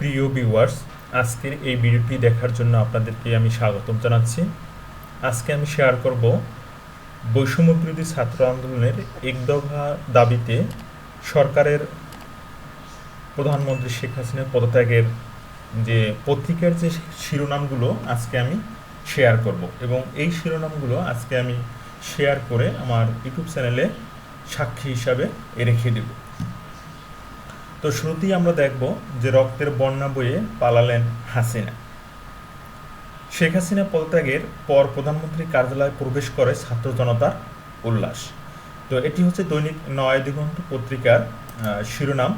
প্রিয় ভিউয়ার্স, আজকের এই ভিডিওটি দেখার জন্য আপনাদেরকে আমি স্বাগতম জানাচ্ছি। আজকে আমি শেয়ার করব বৈষম্য বিরোধী ছাত্র আন্দোলনের এক দফা দাবিতে সরকারের প্রধানমন্ত্রী শেখ হাসিনার পদত্যাগের যে পত্রিকার যে শিরোনামগুলো আজকে আমি শেয়ার করব এবং এই শিরোনামগুলো আজকে আমি শেয়ার করে আমার ইউটিউব চ্যানেলে সাক্ষী হিসাবে রেখে দেব। তো শুরুতেই আমরা দেখব যে রক্তের বন্যা বয়ে পালালেন হাসিনা। শেখ হাসিনা পদত্যাগের পর প্রধানমন্ত্রীর কার্যালয়ে প্রবেশ করে ছাত্র জনতার উল্লাস। তো এটি হচ্ছে দৈনিক নয় দিগন্ত পত্রিকার শিরোনাম।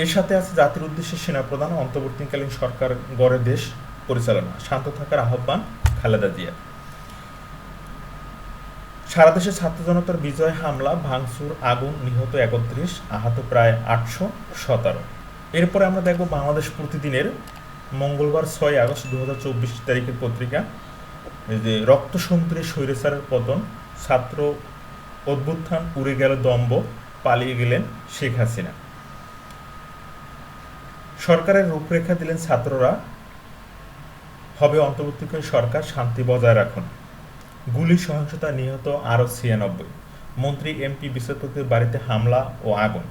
এর সাথে আছে জাতির উদ্দেশ্যে সেনাপ্রধান, অন্তর্বর্তীকালীন সরকার গড়ে দেশ পরিচালনা, শান্ত থাকার আহ্বান খালেদা জিয়া। সারা দেশে ছাত্র জনতার বিজয়, হামলা, ভাঙচুর, আগুন, নিহত ৩১, আহত প্রায় ৮১৭। এরপরে আমরা দেখব বাংলাদেশ প্রতিদিনের মঙ্গলবার ৬ আগস্ট ২০২৪ তারিখের পত্রিকা, যে রক্ত সমুদ্রে স্বৈরাচারের পতন, ছাত্র অভ্যুত্থান, উড়ে গেল দম্ভ, পালিয়ে গেলেন শেখ হাসিনা। সরকারের রূপরেখা দিলেন ছাত্ররা, হবে অন্তর্বর্তীকালীন সরকার, শান্তি বজায় রাখুন। গুলি, সহিংসতা, নিহত আরও ৯৬। মন্ত্রী, এমপি, বিচারপতির বাড়িতে হামলা ও আগুন।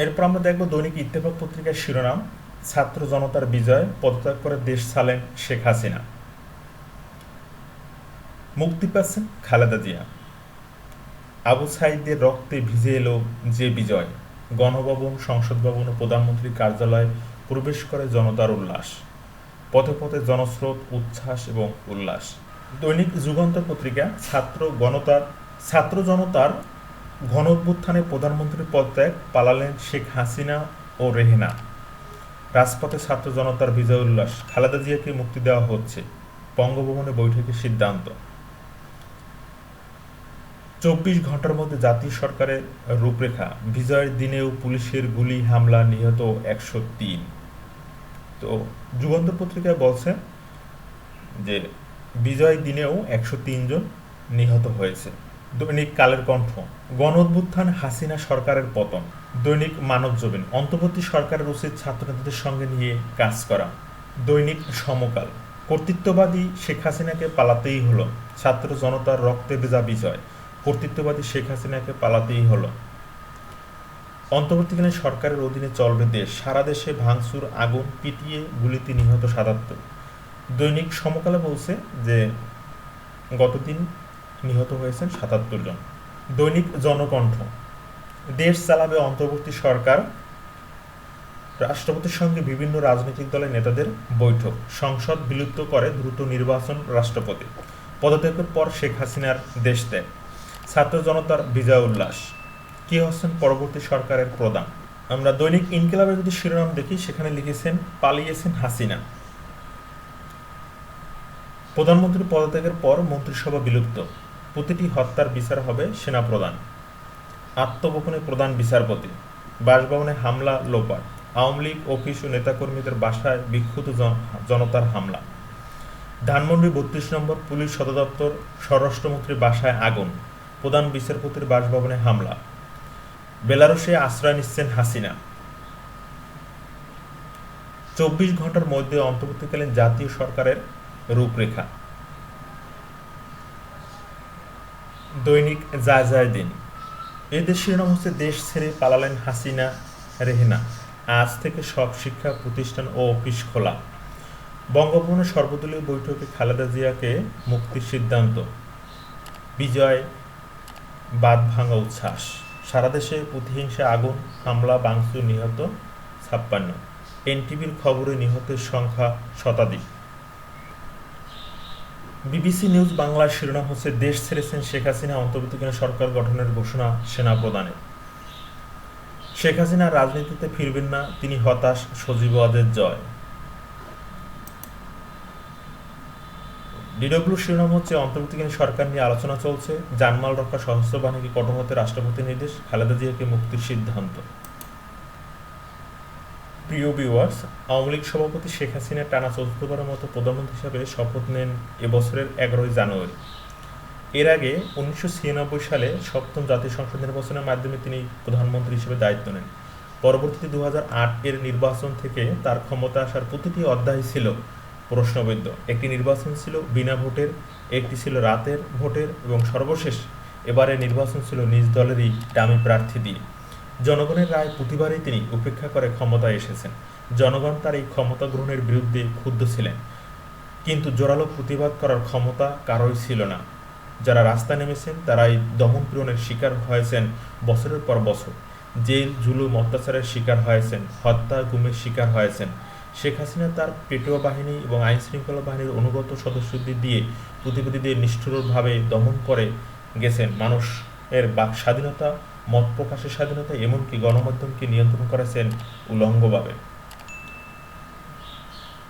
এরপর আমরা দেখব দৈনিক ইত্তেফাক পত্রিকার শিরোনাম, ছাত্র জনতার বিজয়, পদত্যাগ করে দেশ ছাড়লেন শেখ হাসিনা, মুক্তি পাচ্ছেন খালেদা জিয়া। আবু সাঈদের রক্তে ভিজে এলো যে বিজয়, গণভবন, সংসদ ভবন ও প্রধানমন্ত্রীর কার্যালয়ে প্রবেশ করে জনতার উল্লাস, পথে পথে জনস্রোত, উচ্ছ্বাস এবং উল্লাস। দৈনিক যুগান্তর পত্রিকা, ছাত্র জনতার ঘন অভ্যুত্থানে প্রধানমন্ত্রীর পদত্যাগ, পালালেন শেখ হাসিনা ও রেহেনা, রাজপথে ছাত্র জনতার বিজয় উল্লাস, খালেদা জিয়াকে মুক্তি দেওয়া হচ্ছে, বঙ্গভবনে বৈঠকের সিদ্ধান্ত। ২৪ ঘন্টার মধ্যে জাতীয় সরকারের রূপরেখা, বিজয়ের দিনেও পুলিশের গুলি, হামলা, নিহত ১০৩। তো যুগান্তর পত্রিকায় বলছে যে বিজয় দিনেও ১০৩ জন নিহত হয়েছে। দৈনিক কালের কণ্ঠ, গণ অভ্যুত্থান, হাসিনা সরকারের পতন। দৈনিক মানবজমিন, অন্তর্বর্তী সরকারের উচিত ছাত্রনেতাদের সঙ্গে নিয়ে কাজ করা। দৈনিক সমকাল, কর্তৃত্ববাদী শেখ হাসিনাকে পালাতেই হলো, ছাত্র জনতার রক্তে ভেজা বিজয়, কর্তৃত্ববাদী শেখ হাসিনাকে পালাতেই হলো। অন্তর্বর্তীকালীন সরকারের অধীনে চলবে দেশ, সারা দেশে ভাঙচুর, আগুন, পিটিয়ে গুলিতে নিহত ৭৭। দৈনিক সমকালে বলছে যে গতদিন নিহত হয়েছেন ৭৭ জন। দৈনিক জনকণ্ঠ, দেশ চালাবে অন্তর্বর্তী সরকার, রাষ্ট্রপতির সঙ্গে বিভিন্ন রাজনৈতিক দলের নেতাদের বৈঠক, সংসদ বিলুপ্ত করে দ্রুত নির্বাচন, রাষ্ট্রপতি। পদত্যাগের পর শেখ হাসিনার দেশ ত্যাগ, ছাত্র জনতার বিজয় উল্লাস, কে হচ্ছেন পরবর্তী সরকারের প্রধান। আমরা দৈনিক ইনকিলাবের যদি শিরোনাম দেখি, সেখানে লিখেছেন পালিয়েছেন হাসিনা, প্রধানমন্ত্রী পদত্যাগের পর মন্ত্রিসভা বিলুপ্ত, প্রতিটি হত্যার বিচার হবে সেনাপ্রধান, আত্মগোপনে প্রধান বিচারপতি, বাসভবনে হামলা, লোপাট, আওয়ামী লীগ অফিস ও নেতাকর্মীদের বাসায় বিক্ষুব্ধ জনতার হামলা, ধানমন্ডি ৩২ নম্বর পুলিশ সদর দপ্তর, স্বরাষ্ট্রমন্ত্রীর বাসায় আগুন, প্রধান বিচারপতির বাসভবনে হামলা, বেলারুশে আশ্রয় নিচ্ছেন হাসিনা। ২৪ ঘন্টার মধ্যে অন্তর্বর্তীকালীন জাতীয় সরকারের রূপরেখা। দৈনিক যায় দিন, এই দেশ শিরোনাম হচ্ছে দেশ ছেড়ে পালালেন হাসিনা, রেহেনা, আজ থেকে সব শিক্ষা প্রতিষ্ঠান ও অফিস খোলা, বঙ্গভবনের সর্বদলীয় বৈঠকে খালেদা জিয়াকে মুক্তির সিদ্ধান্ত, বিজয়, বাঁধ ভাঙা উচ্ছ্বাস, সারা দেশে প্রতিহিংসা, আগুন, হামলা, ভাঙচুর, নিহত ৫৬। এনটিভির খবরে নিহতের সংখ্যা শতাধিক। বিবিসি নিউজ বাংলার শিরোনাম হচ্ছে দেশ ছেড়েছেন শেখ হাসিনা, অন্তর্বর্তীকালীন সরকার গঠনের ঘোষণা সেনাপ্রধানের, শেখ হাসিনা রাজনীতিতে ফিরবেন না, তিনি হতাশ, সজীব ওয়াজেদ জয়। ডিডব্লিউ শিরোনাম হচ্ছে অন্তর্বর্তীকালীন সরকার নিয়ে আলোচনা চলছে, জানমাল রক্ষা সশস্ত্র বাহিনীকে কঠোর হতে রাষ্ট্রপতির নির্দেশ, খালেদা জিয়াকে মুক্তির সিদ্ধান্ত। প্রিয় ভিউয়ার্স, আওয়ামী লীগ সভাপতি শেখ হাসিনা টানা চতুর্থবারের মতো প্রধানমন্ত্রী হিসাবে শপথ নেন এবছরের ১১ জানুয়ারি। এর আগে ১৯৯৬ সালে সপ্তম জাতীয় সংসদ নির্বাচনের মাধ্যমে তিনি প্রধানমন্ত্রী হিসেবে দায়িত্ব নেন। পরবর্তী 2008 এর নির্বাচন থেকে তার ক্ষমতা আসার প্রতিটি অধ্যায় ছিল প্রশ্নবিদ্ধ। একটি নির্বাচন ছিল বিনা ভোটের, একটি ছিল রাতের ভোটের, এবং সর্বশেষ এবারে নির্বাচন ছিল নিজ দলেরই ডামি প্রার্থী দিয়ে। জনগণের রায় প্রতিবারই তিনি উপেক্ষা করে ক্ষমতায় এসেছেন। জনগণ তার এই ক্ষমতা গ্রহণের বিরুদ্ধে ক্ষুব্ধ ছিলেন, কিন্তু জোরালো প্রতিবাদ করার ক্ষমতা কারোই ছিল না। যারা রাস্তায় নেমেছেন তারা এই দমন পীড়নের শিকার হয়েছেন বছরের পর বছর, জেল জুলুম অত্যাচারের শিকার হয়েছেন, হত্যা গুমের শিকার হয়েছেন। শেখ হাসিনা তার পেটোয়া বাহিনী এবং আইন শৃঙ্খলা বাহিনীর অনুগত সদস্যদের দিয়ে প্রতিবাদীদের নিষ্ঠুরভাবে দমন করে গেছেন। মানুষের বাক স্বাধীনতা, মত প্রকাশের স্বাধীনতা, এমনকি গণমাধ্যমকে নিয়ন্ত্রণ করেছেন উলঙ্গভাবে।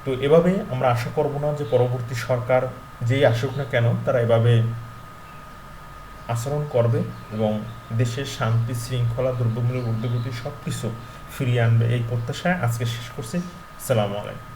তো এভাবে আমরা আশা করব না যে পরবর্তী সরকার যেই আসুক না কেন তারা এভাবে আচরণ করবে এবং দেশের শান্তি শৃঙ্খলা দ্রব্যমূল্যের ঊর্ধ্বগতি সব কিছু ফিরিয়ে আনবে। এই প্রত্যাশায় আজকে শেষ করছি। আসসালামু আলাইকুম।